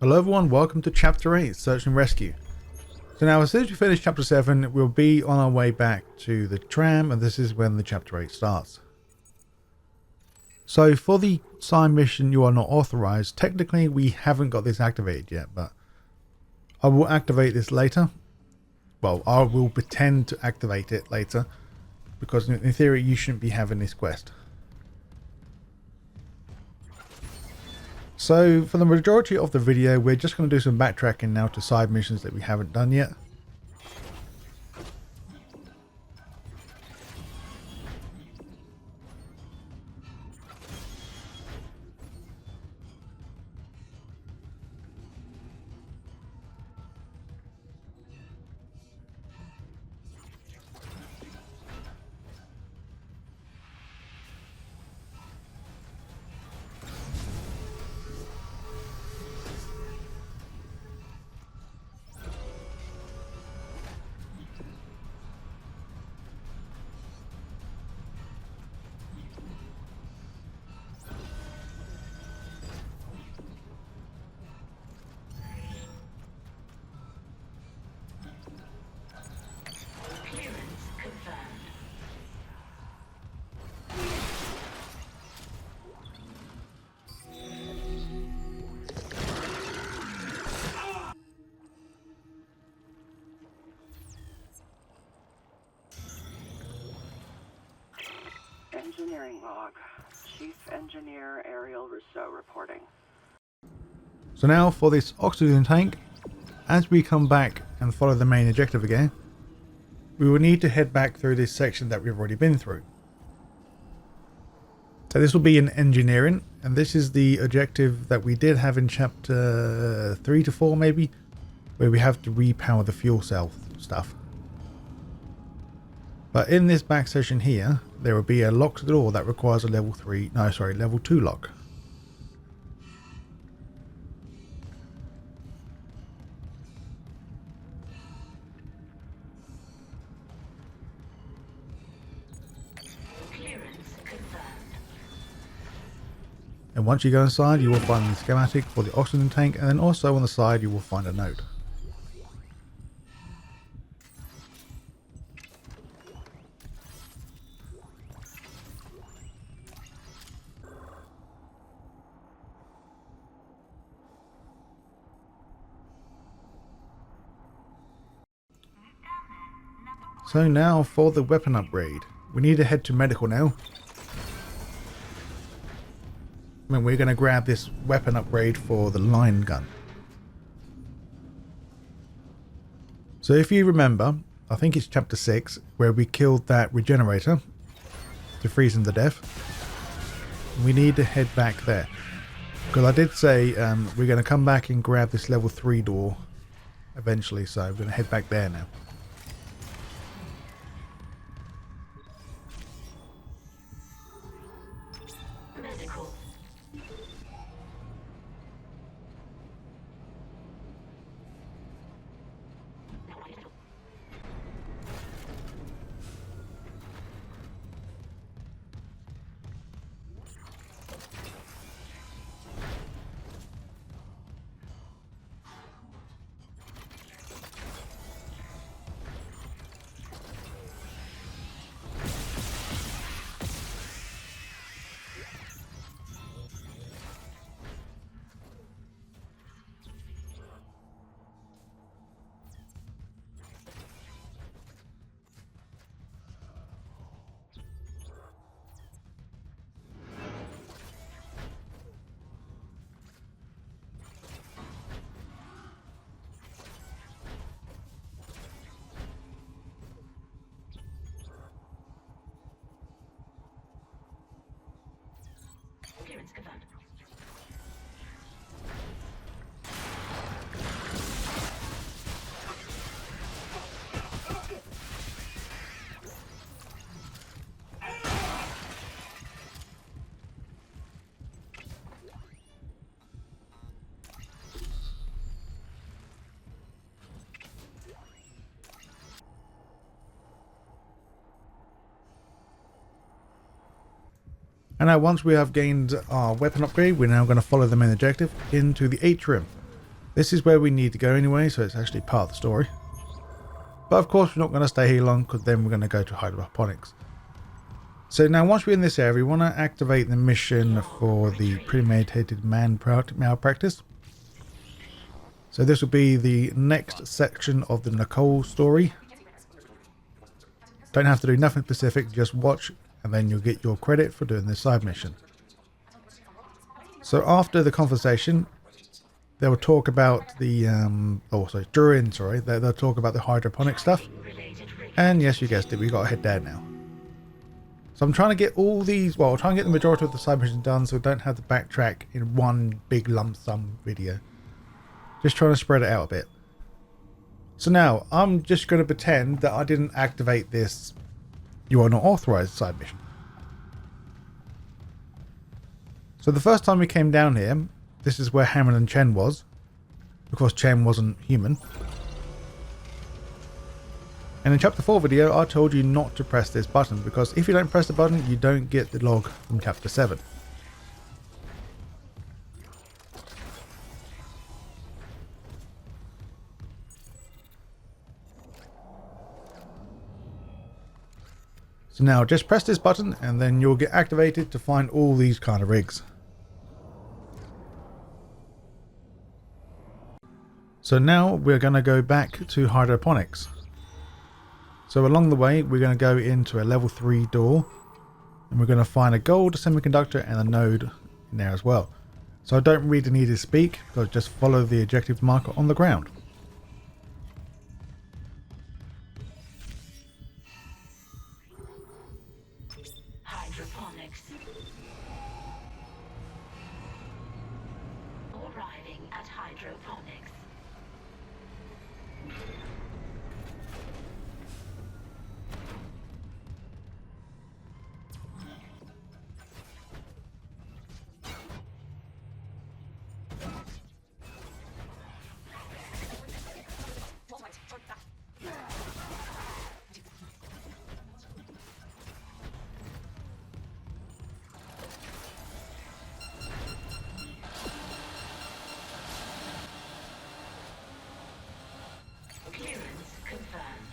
Hello everyone, welcome to Chapter 8, Search and Rescue. So now as soon as we finish Chapter 7, we'll be on our way back to the tram, and this is when the Chapter 8 starts. So for the side mission, you are not authorized. Technically we haven't got this activated yet, but I will activate this later. Well, I will pretend to activate it later, because in theory you shouldn't be having this quest. So for the majority of the video, we're just going to do some backtracking now to side missions that we haven't done yet. Engineering log. Chief Engineer Ariel Rousseau reporting. So now for this oxygen tank, as we come back and follow the main objective again, we will need to head back through this section that we've already been through. So this will be in engineering, and this is the objective that we did have in chapter 3 to 4 maybe, where we have to repower the fuel cell stuff. But in this back section here, there will be a locked door that requires a level 2 lock. And once you go inside, you will find the schematic for the oxygen tank, and then also on the side you will find a note. So now for the weapon upgrade. We need to head to medical now. And we're going to grab this weapon upgrade for the line gun. So if you remember, I think it's chapter 6, where we killed that regenerator to freeze him to death. We need to head back there. Because I did say we're going to come back and grab this level 3 door eventually, so we're going to head back there now. And now once we have gained our weapon upgrade, we're now going to follow the main objective into the atrium. This is where we need to go anyway, so it's actually part of the story. But of course we're not going to stay here long, because then we're going to go to hydroponics. So now once we're in this area, we want to activate the mission for the premeditated malpractice. So this will be the next section of the Nicole story. Don't have to do nothing specific, just watch and then you'll get your credit for doing this side mission. So after the conversation, they will talk about the, they'll talk about the hydroponic stuff. And yes, you guessed it, we got to head down now. So I'm trying to get all these, well, I'll try and get the majority of the side missions done so we don't have to backtrack in one big lump sum video. Just trying to spread it out a bit. So now, I'm just going to pretend that I didn't activate this "You are not authorized" side mission. So the first time we came down here, this is where Hammond and Chen was. Of course, Chen wasn't human. And in chapter 4 video, I told you not to press this button, because if you don't press the button, you don't get the log from chapter 7. So now just press this button and then you'll get activated to find all these kind of rigs. So now we're going to go back to hydroponics. So along the way we're going to go into a level 3 door and we're going to find a gold semiconductor and a node in there as well. So I don't really need to speak, because just follow the objective marker on the ground. Hydroponics. Arriving at hydroponics. Clearance confirmed.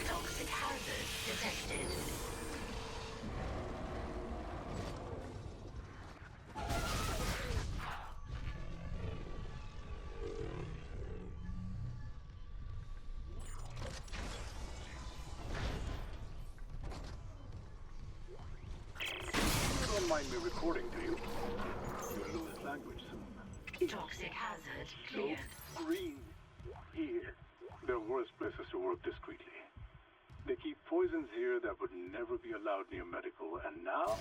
Toxic hazard detected. Don't mind me reporting to you. You'll lose language soon. Toxic hazard cleared. Green. Here. There are worse places to work discreetly. They keep poisons here that would never be allowed near medical, and now...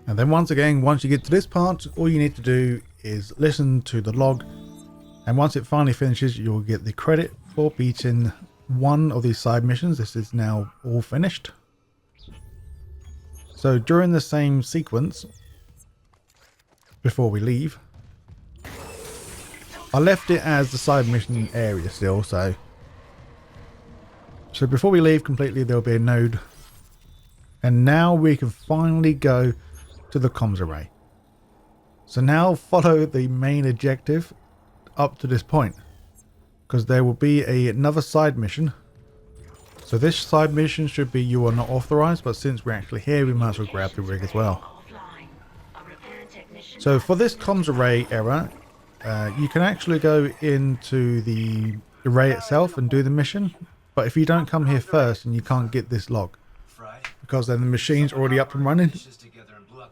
And then once again, once you get to this part, all you need to do is listen to the log, and once it finally finishes, you'll get the credit for beating one of these side missions. This is now all finished. So during the same sequence, before we leave, I left it as the side mission area still, so So before we leave completely, there'll be a node. And now we can finally go to the comms array. So now follow the main objective up to this point, because there will be another side mission. So this side mission should be you are not authorized, but since we're actually here, we might as well grab the rig as well. So for this comms array error, you can actually go into the array itself and do the mission, but if you don't come here first, and you can't get this log, because then the machine's already up and running.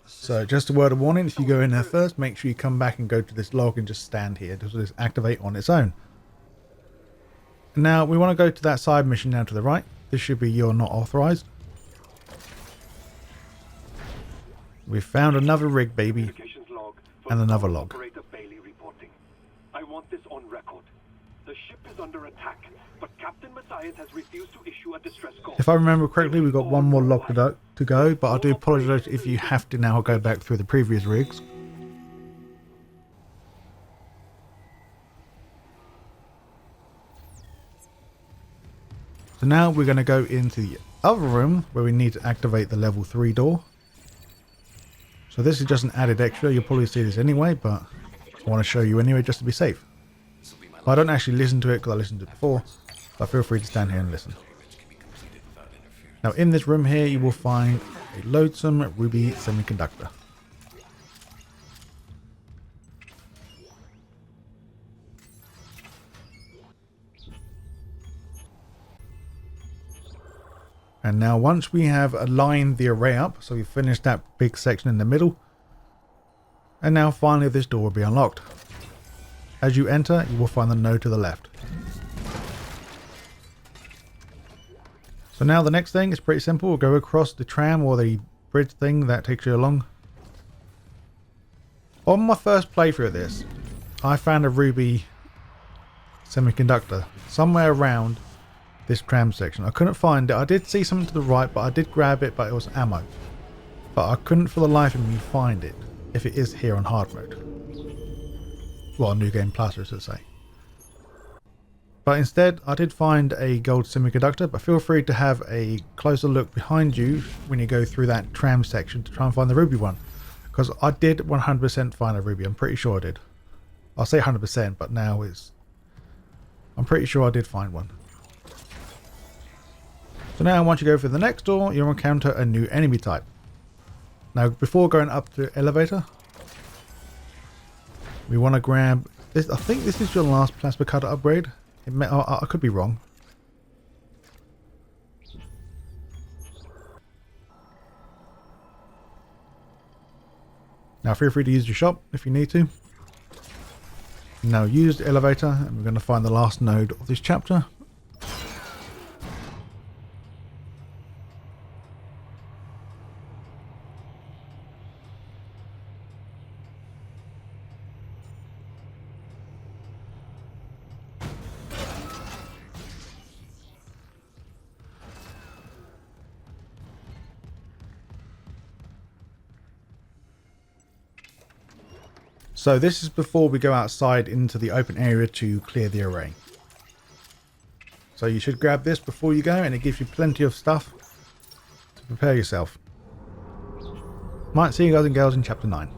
So just a word of warning, if you go in there first, make sure you come back and go to this log and just stand here. Does this activate on its own? Now we want to go to that side mission down to the right. This should be you're not authorized. We found another rig, baby, and another log. I want this on record. The ship is under attack, but Captain Matthias has refused to issue a distress call. If I remember correctly, we've got one more log to go, but I do apologize if you have to now go back through the previous rigs. So now we're going to go into the other room where we need to activate the level 3 door. So this is just an added extra. You'll probably see this anyway, but I want to show you anyway just to be safe. I don't actually listen to it because I listened to it before, but feel free to stand here and listen. Now in this room here you will find a loadsome ruby semiconductor. And now once we have aligned the array up, so we've finished that big section in the middle, and now finally this door will be unlocked. As you enter, you will find the node to the left. So now the next thing is pretty simple. We'll go across the tram or the bridge thing that takes you along. On my first playthrough of this, I found a ruby semiconductor somewhere around this tram section. I couldn't find it. I did see something to the right, but I did grab it, but it was ammo. But I couldn't for the life of me find it, if it is here on hard mode. Well, New Game Plus, I should say. But instead, I did find a gold semiconductor, but feel free to have a closer look behind you when you go through that tram section to try and find the ruby one. Because I did 100% find a ruby, I'm pretty sure I did. I'll say 100%, but now I'm pretty sure I did find one. So now once you go through the next door, you'll encounter a new enemy type. Now before going up to the elevator, we want to grab this. I think this is your last plasma cutter upgrade. I could be wrong. Now feel free to use your shop if you need to. Now use the elevator and we're going to find the last node of this chapter. So this is before we go outside into the open area to clear the array. So you should grab this before you go, and it gives you plenty of stuff to prepare yourself. Might see you guys and girls in chapter 9.